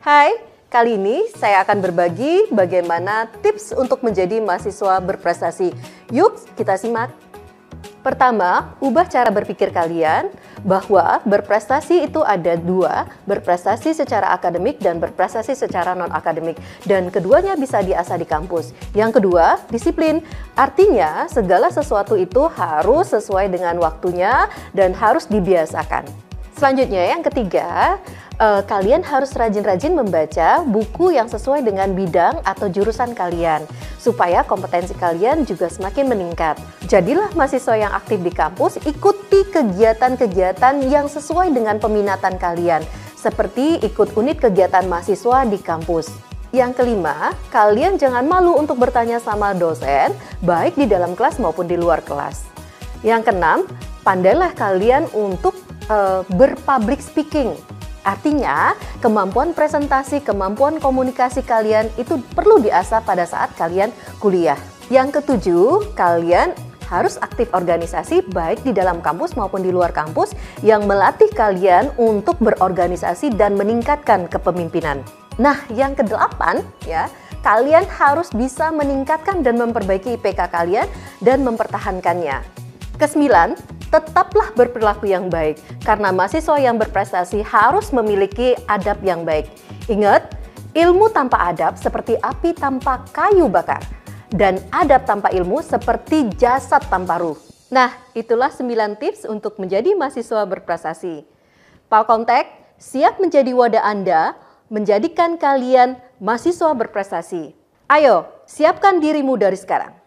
Hai, kali ini saya akan berbagi bagaimana tips untuk menjadi mahasiswa berprestasi. Yuk, kita simak. Pertama, ubah cara berpikir kalian bahwa berprestasi itu ada dua, berprestasi secara akademik dan berprestasi secara non-akademik. Dan keduanya bisa diasah di kampus. Yang kedua, disiplin. Artinya, segala sesuatu itu harus sesuai dengan waktunya dan harus dibiasakan. Selanjutnya, yang ketiga, kalian harus rajin-rajin membaca buku yang sesuai dengan bidang atau jurusan kalian supaya kompetensi kalian juga semakin meningkat. Jadilah mahasiswa yang aktif di kampus, ikuti kegiatan-kegiatan yang sesuai dengan peminatan kalian, seperti ikut unit kegiatan mahasiswa di kampus. Yang kelima, kalian jangan malu untuk bertanya sama dosen, baik di dalam kelas maupun di luar kelas. Yang keenam, pandailah kalian untuk berpublic speaking. Artinya, kemampuan presentasi, kemampuan komunikasi kalian itu perlu diasah pada saat kalian kuliah. Yang ketujuh, kalian harus aktif organisasi baik di dalam kampus maupun di luar kampus yang melatih kalian untuk berorganisasi dan meningkatkan kepemimpinan. Nah, yang kedelapan ya, kalian harus bisa meningkatkan dan memperbaiki IPK kalian dan mempertahankannya. Kesembilan, tetaplah berperilaku yang baik, karena mahasiswa yang berprestasi harus memiliki adab yang baik. Ingat, ilmu tanpa adab seperti api tanpa kayu bakar, dan adab tanpa ilmu seperti jasad tanpa ruh. Nah, itulah 9 tips untuk menjadi mahasiswa berprestasi. Palkomtek siap menjadi wadah Anda, menjadikan kalian mahasiswa berprestasi. Ayo, siapkan dirimu dari sekarang.